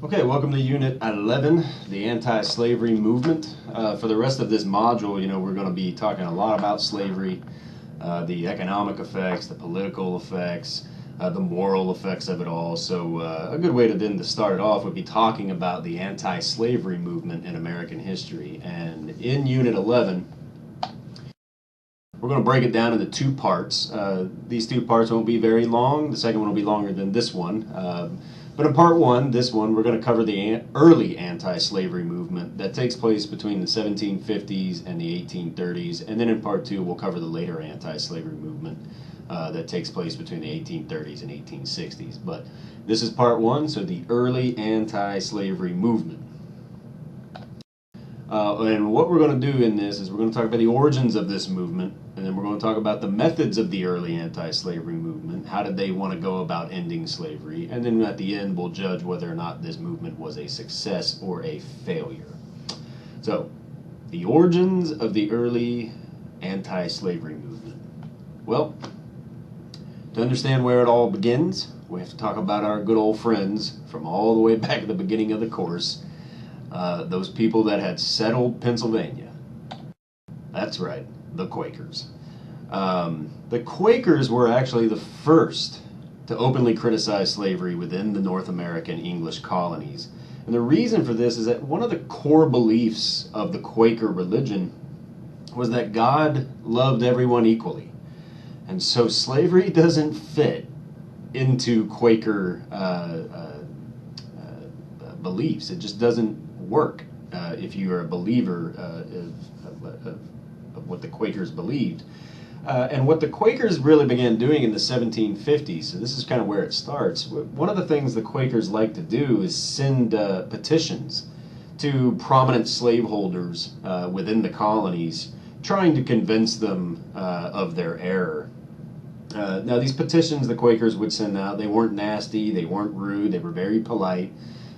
Okay, welcome to Unit 11, the anti-slavery movement. For the rest of this module, we're going to be talking a lot about slavery, the economic effects, the political effects, the moral effects of it all. So a good way to start it off would be talking about the anti-slavery movement in American history. And in Unit 11, we're going to break it down into two parts. These two parts won't be very long. The second one will be longer than this one. But in part one, this one, we're going to cover the early anti-slavery movement that takes place between the 1750s and the 1830s. And then in part two, we'll cover the later anti-slavery movement that takes place between the 1830s and 1860s. But this is part one, so the early anti-slavery movement. And what we're going to do in this is we're going to talk about the origins of this movement, and then we're going to talk about the methods of the early anti-slavery movement. How did they want to go about ending slavery? And then at the end, we'll judge whether or not this movement was a success or a failure. So, the origins of the early anti-slavery movement. Well, to understand where it all begins, we have to talk about our good old friends from all the way back at the beginning of the course. Those people that had settled Pennsylvania. That's right, the Quakers. The Quakers were actually the first to openly criticize slavery within the North American English colonies. And the reason for this is that one of the core beliefs of the Quaker religion was that God loved everyone equally. And so slavery doesn't fit into Quaker beliefs. It just doesn't work if you are a believer of what the Quakers believed. And what the Quakers really began doing in the 1750s, so this is kind of where it starts, one of the things the Quakers like to do is send petitions to prominent slaveholders within the colonies, trying to convince them of their error. Now, these petitions the Quakers would send out, they weren't nasty, they weren't rude, they were very polite.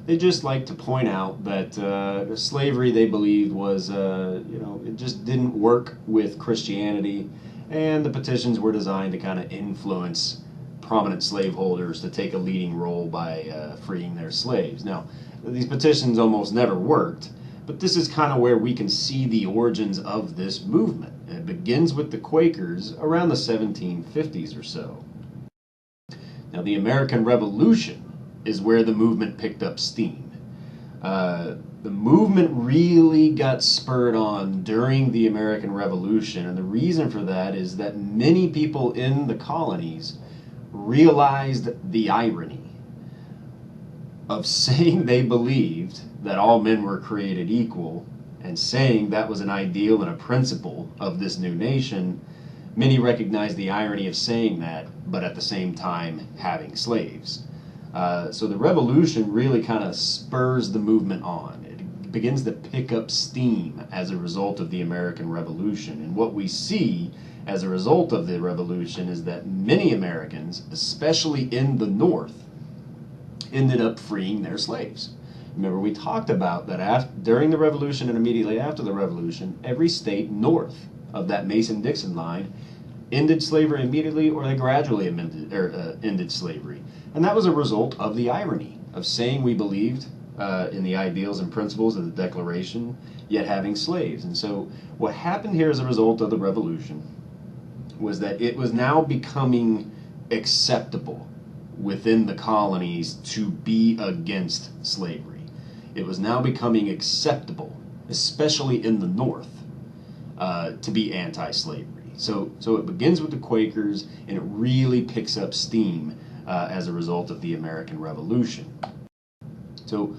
They just like to point out that slavery, they believed, was, it just didn't work with Christianity, and the petitions were designed to kind of influence prominent slaveholders to take a leading role by freeing their slaves. Now, these petitions almost never worked, but this is kind of where we can see the origins of this movement. It begins with the Quakers around the 1750s or so. Now, the American Revolution is where the movement picked up steam. The movement really got spurred on during the American Revolution, and the reason for that is that many people in the colonies realized the irony of saying they believed that all men were created equal and saying that was an ideal and a principle of this new nation. Many recognized the irony of saying that, but at the same time having slaves. So the revolution really kind of spurs the movement on. It begins to pick up steam as a result of the American Revolution. And what we see as a result of the revolution is that many Americans, especially in the North, ended up freeing their slaves. Remember, we talked about that during the Revolution and immediately after the Revolution, every state north of that Mason-Dixon line ended slavery immediately, or they gradually ended slavery. And that was a result of the irony of saying we believed in the ideals and principles of the Declaration, yet having slaves. And so what happened here as a result of the Revolution was that it was now becoming acceptable within the colonies to be against slavery. It was now becoming acceptable, especially in the North, to be anti-slavery. So it begins with the Quakers, and it really picks up steam as a result of the American Revolution. So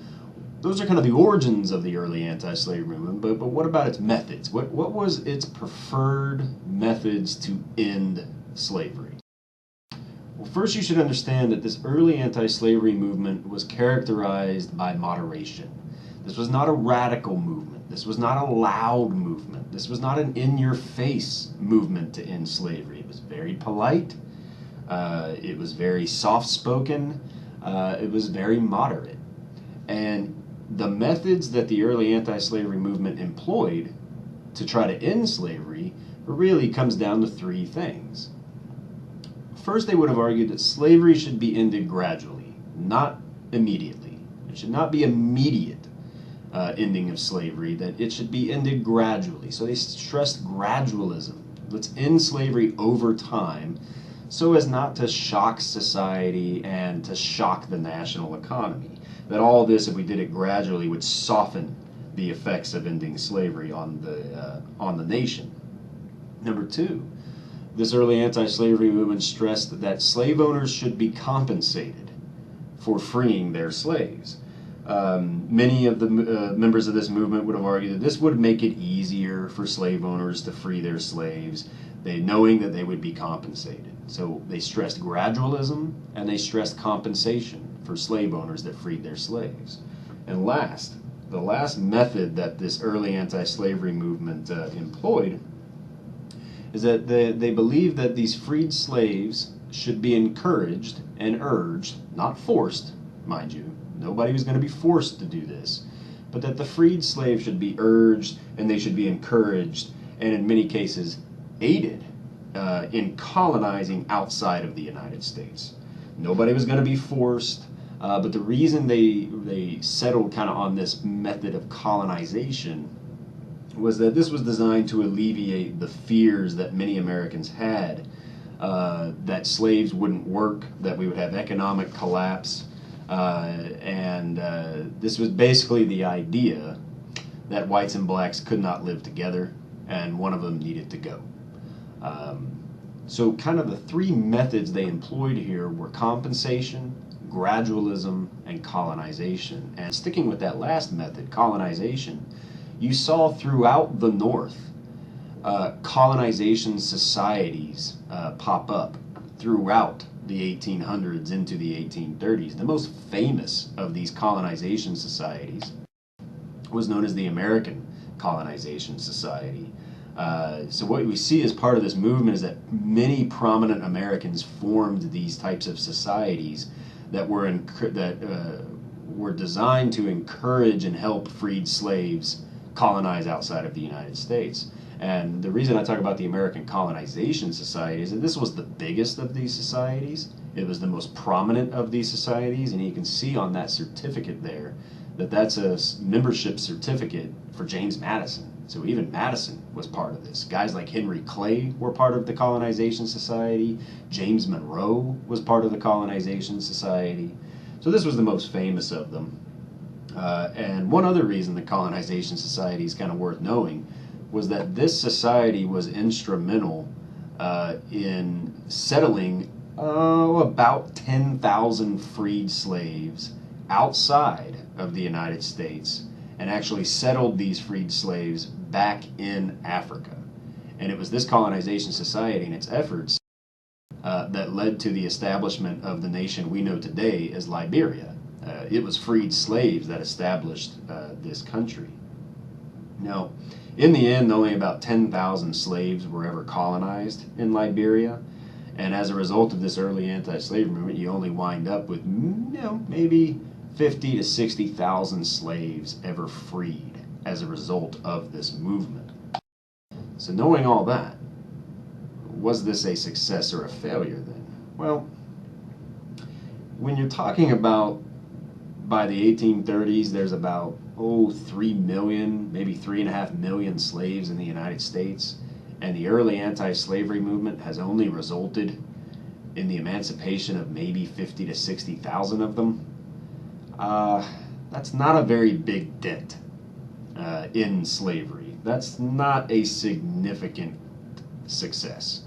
those are kind of the origins of the early anti-slavery movement, but what about its methods? What was its preferred methods to end slavery? Well, first you should understand that this early anti-slavery movement was characterized by moderation. This was not a radical movement. This was not a loud movement. This was not an in-your-face movement to end slavery. It was very polite. It was very soft-spoken. It was very moderate. And the methods that the early anti-slavery movement employed to try to end slavery really comes down to three things. First, they would have argued that slavery should be ended gradually, not immediately. It should not be immediate ending of slavery, that it should be ended gradually. So they stressed gradualism. Let's end slavery over time so as not to shock society and to shock the national economy. That all this, if we did it gradually, would soften the effects of ending slavery on the nation. Number two, this early anti-slavery movement stressed that slave owners should be compensated for freeing their slaves. Many of the members of this movement would have argued that this would make it easier for slave owners to free their slaves, knowing that they would be compensated. So they stressed gradualism and they stressed compensation for slave owners that freed their slaves. And the last method that this early anti-slavery movement employed is that they believed that these freed slaves should be encouraged and urged, not forced, mind you. Nobody was going to be forced to do this, but that the freed slaves should be urged and they should be encouraged and in many cases aided in colonizing outside of the United States. Nobody was going to be forced, but the reason they settled kind of on this method of colonization was that this was designed to alleviate the fears that many Americans had that slaves wouldn't work, that we would have economic collapse, and this was basically the idea that whites and blacks could not live together and one of them needed to go. So kind of the three methods they employed here were compensation, gradualism, and colonization. And sticking with that last method, colonization, you saw throughout the North colonization societies pop up throughout the 1800s into the 1830s. The most famous of these colonization societies was known as the American Colonization Society. So what we see as part of this movement is that many prominent Americans formed these types of societies that were designed to encourage and help freed slaves colonize outside of the United States. And the reason I talk about the American Colonization Society is that this was the biggest of these societies. It was the most prominent of these societies, and you can see on that certificate there that that's a membership certificate for James Madison. So even Madison was part of this. Guys like Henry Clay were part of the Colonization Society. James Monroe was part of the Colonization Society. So this was the most famous of them. And one other reason the Colonization Society is kind of worth knowing was that this society was instrumental in settling about 10,000 freed slaves outside of the United States and actually settled these freed slaves back in Africa. And it was this Colonization Society and its efforts that led to the establishment of the nation we know today as Liberia. It was freed slaves that established this country. Now, in the end, only about 10,000 slaves were ever colonized in Liberia, and as a result of this early anti-slavery movement, you only wind up with maybe 50 to 60,000 slaves ever freed as a result of this movement. So knowing all that, was this a success or a failure then? Well, when you're talking about by the 1830s, there's about 3 million, maybe 3.5 million slaves in the United States, and the early anti-slavery movement has only resulted in the emancipation of maybe 50 to 60,000 of them. That's not a very big dent in slavery. That's not a significant success.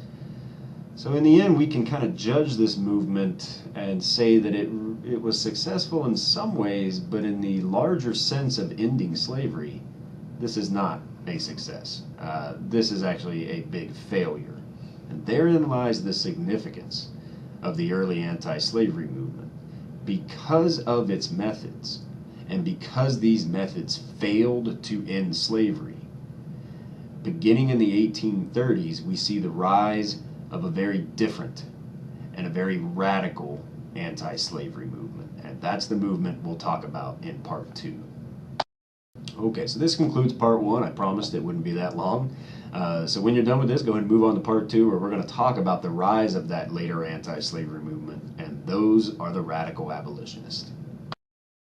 So in the end, we can kind of judge this movement and say that it was successful in some ways, but in the larger sense of ending slavery, this is not a success. This is actually a big failure. And therein lies the significance of the early anti-slavery movement. Because of its methods, and because these methods failed to end slavery, beginning in the 1830s, we see the rise of a very different and a very radical anti-slavery movement. And that's the movement we'll talk about in part 2. Okay, so this concludes part 1. I promised it wouldn't be that long. So when you're done with this, go ahead and move on to part 2, where we're going to talk about the rise of that later anti-slavery movement, and those are the radical abolitionists.